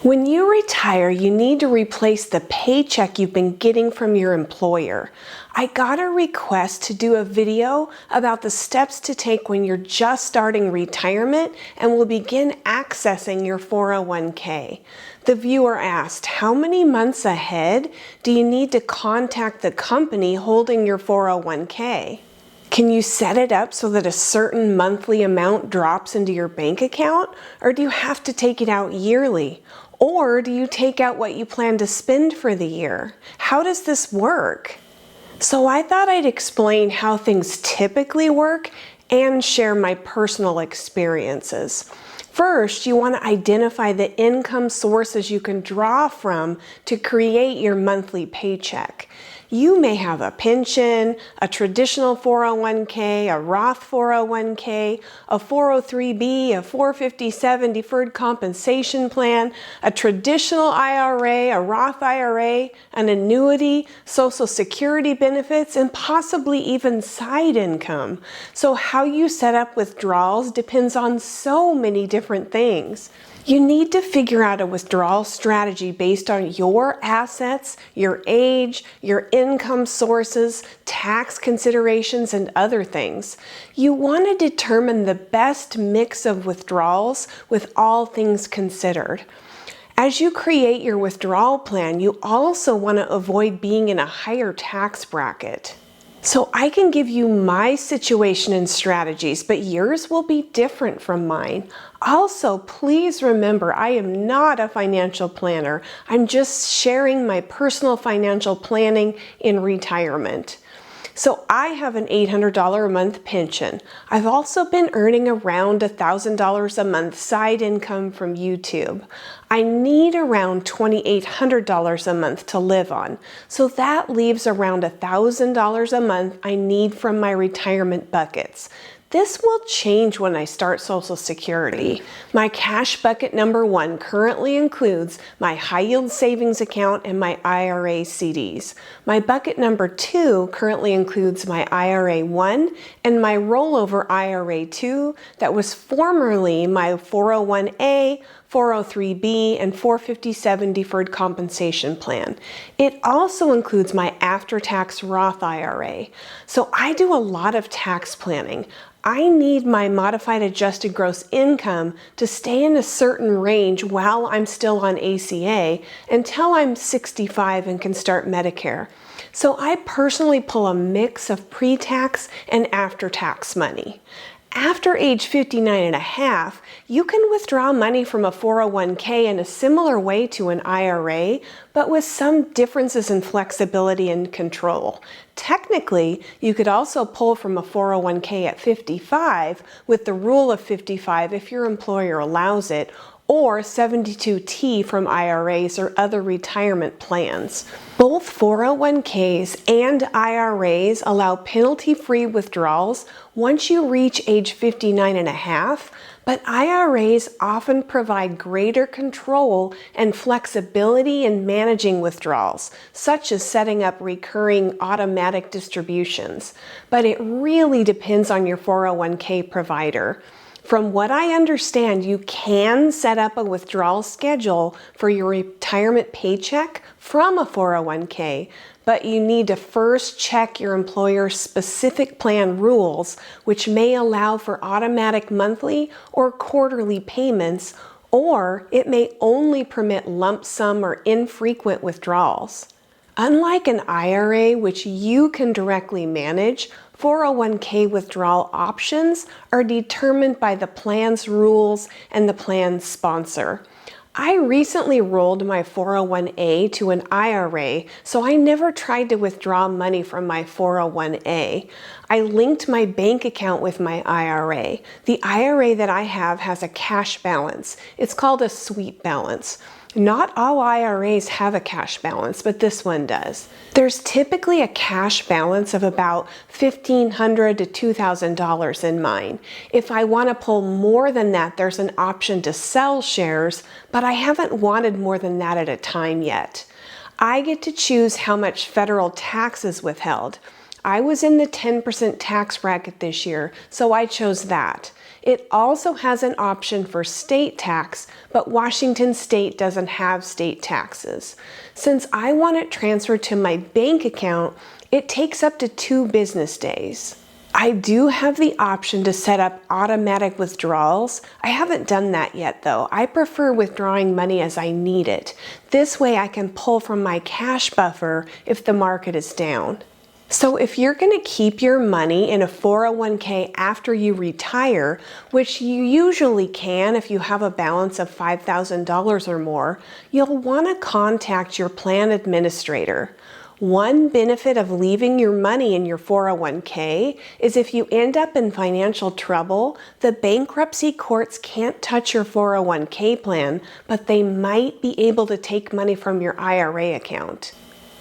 When you retire, you need to replace the paycheck you've been getting from your employer. I got a request to do a video about the steps to take when you're just starting retirement and will begin accessing your 401k. The viewer asked, how many months ahead do you need to contact the company holding your 401k? Can you set it up so that a certain monthly amount drops into your bank account, or do you have to take it out yearly? Or do you take out what you plan to spend for the year? How does this work? So I thought I'd explain how things typically work and share my personal experiences. First, you want to identify the income sources you can draw from to create your monthly paycheck. You may have a pension, a traditional 401k, a Roth 401k, a 403b, a 457 deferred compensation plan, a traditional IRA, a Roth IRA, an annuity, Social Security benefits, and possibly even side income. So how you set up withdrawals depends on so many different things. You need to figure out a withdrawal strategy based on your assets, your age, your income sources, tax considerations, and other things. You want to determine the best mix of withdrawals with all things considered. As you create your withdrawal plan, you also want to avoid being in a higher tax bracket. So I can give you my situation and strategies, but yours will be different from mine. Also, please remember, I am not a financial planner. I'm just sharing my personal financial planning in retirement. So I have an $800 a month pension. I've also been earning around $1,000 a month side income from YouTube. I need around $2,800 a month to live on. So that leaves around $1,000 a month I need from my retirement buckets. This will change when I start Social Security. My cash bucket number 1 currently includes my high yield savings account and my IRA CDs. My bucket number 2 currently includes my IRA 1 and my rollover IRA 2 that was formerly my 401A, 403b, and 457 deferred compensation plan. It also includes my after-tax Roth IRA. So I do a lot of tax planning. I need my modified adjusted gross income to stay in a certain range while I'm still on ACA until I'm 65 and can start Medicare. So I personally pull a mix of pre-tax and after-tax money. After age 59 and a half, you can withdraw money from a 401k in a similar way to an IRA, but with some differences in flexibility and control. Technically, you could also pull from a 401k at 55 with the rule of 55 if your employer allows it, or 72T from IRAs or other retirement plans. Both 401ks and IRAs allow penalty-free withdrawals once you reach age 59 and a half, but IRAs often provide greater control and flexibility in managing withdrawals, such as setting up recurring automatic distributions. But it really depends on your 401k provider. From what I understand, you can set up a withdrawal schedule for your retirement paycheck from a 401k, but you need to first check your employer's specific plan rules, which may allow for automatic monthly or quarterly payments, or it may only permit lump sum or infrequent withdrawals. Unlike an IRA, which you can directly manage, 401k withdrawal options are determined by the plan's rules and the plan's sponsor. I recently rolled my 401a to an IRA, so I never tried to withdraw money from my 401a. I linked my bank account with my IRA. The IRA that I have has a cash balance. It's called a sweep balance. Not all IRAs have a cash balance, but this one does. There's typically a cash balance of about $1,500 to $2,000 in mine. If I want to pull more than that, there's an option to sell shares, but I haven't wanted more than that at a time yet. I get to choose how much federal tax is withheld. I was in the 10% tax bracket this year, so I chose that. It also has an option for state tax, but Washington State doesn't have state taxes. Since I want it transferred to my bank account, it takes up to 2 business days. I do have the option to set up automatic withdrawals. I haven't done that yet though. I prefer withdrawing money as I need it. This way I can pull from my cash buffer if the market is down. So if you're going to keep your money in a 401k after you retire, which you usually can if you have a balance of $5,000 or more, you'll want to contact your plan administrator. One benefit of leaving your money in your 401k is if you end up in financial trouble, the bankruptcy courts can't touch your 401k plan, but they might be able to take money from your IRA account.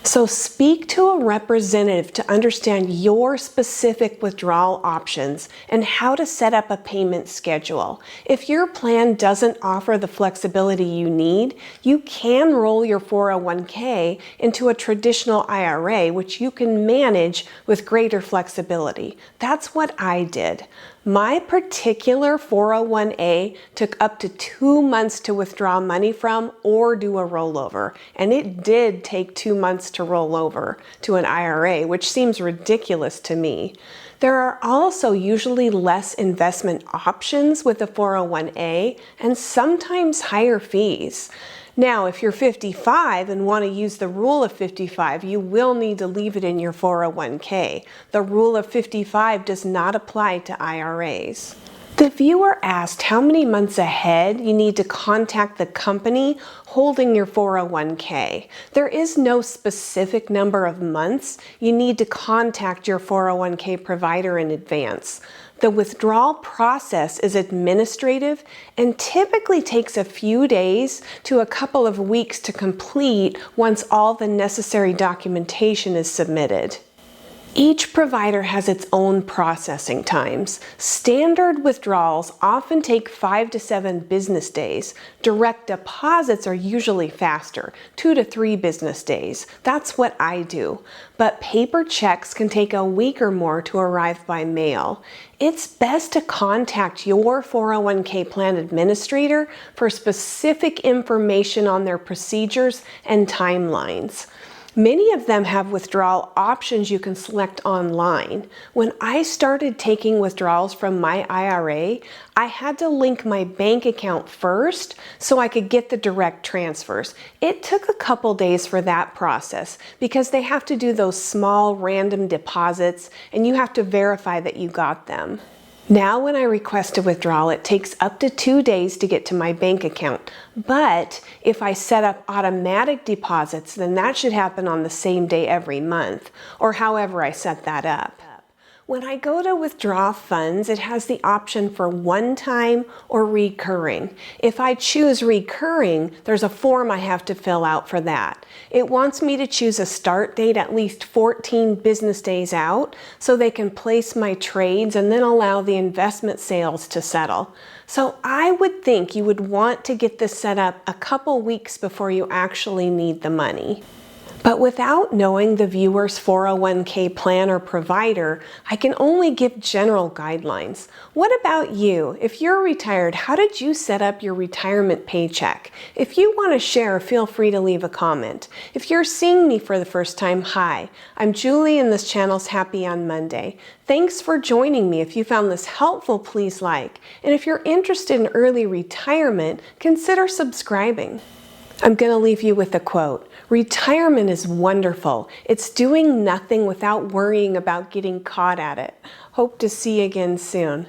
So speak to a representative to understand your specific withdrawal options and how to set up a payment schedule. If your plan doesn't offer the flexibility you need, you can roll your 401k into a traditional IRA, which you can manage with greater flexibility. That's what I did. My particular 401a took up to 2 months to withdraw money from or do a rollover, and it did take 2 months to roll over to an IRA, which seems ridiculous to me. There are also usually less investment options with a 401a and sometimes higher fees. Now, if you're 55 and want to use the rule of 55, you will need to leave it in your 401k. The rule of 55 does not apply to IRAs. The viewer asked how many months ahead you need to contact the company holding your 401k. There is no specific number of months you need to contact your 401k provider in advance. The withdrawal process is administrative and typically takes a few days to a couple of weeks to complete once all the necessary documentation is submitted. Each provider has its own processing times. Standard withdrawals often take 5 to 7 business days. Direct deposits are usually faster, 2 to 3 business days. That's what I do. But paper checks can take a week or more to arrive by mail. It's best to contact your 401k plan administrator for specific information on their procedures and timelines. Many of them have withdrawal options you can select online. When I started taking withdrawals from my IRA, I had to link my bank account first so I could get the direct transfers. It took a couple days for that process because they have to do those small random deposits and you have to verify that you got them. Now when I request a withdrawal, it takes up to 2 days to get to my bank account. But if I set up automatic deposits, then that should happen on the same day every month, or however I set that up. When I go to withdraw funds, it has the option for one-time or recurring. If I choose recurring, there's a form I have to fill out for that. It wants me to choose a start date at least 14 business days out so they can place my trades and then allow the investment sales to settle. So I would think you would want to get this set up a couple weeks before you actually need the money. But without knowing the viewer's 401k plan or provider, I can only give general guidelines. What about you? If you're retired, how did you set up your retirement paycheck? If you want to share, feel free to leave a comment. If you're seeing me for the first time, hi, I'm Julie and this channel's Happy on Monday. Thanks for joining me. If you found this helpful, please like. And if you're interested in early retirement, consider subscribing. I'm going to leave you with a quote. Retirement is wonderful. It's doing nothing without worrying about getting caught at it. Hope to see you again soon.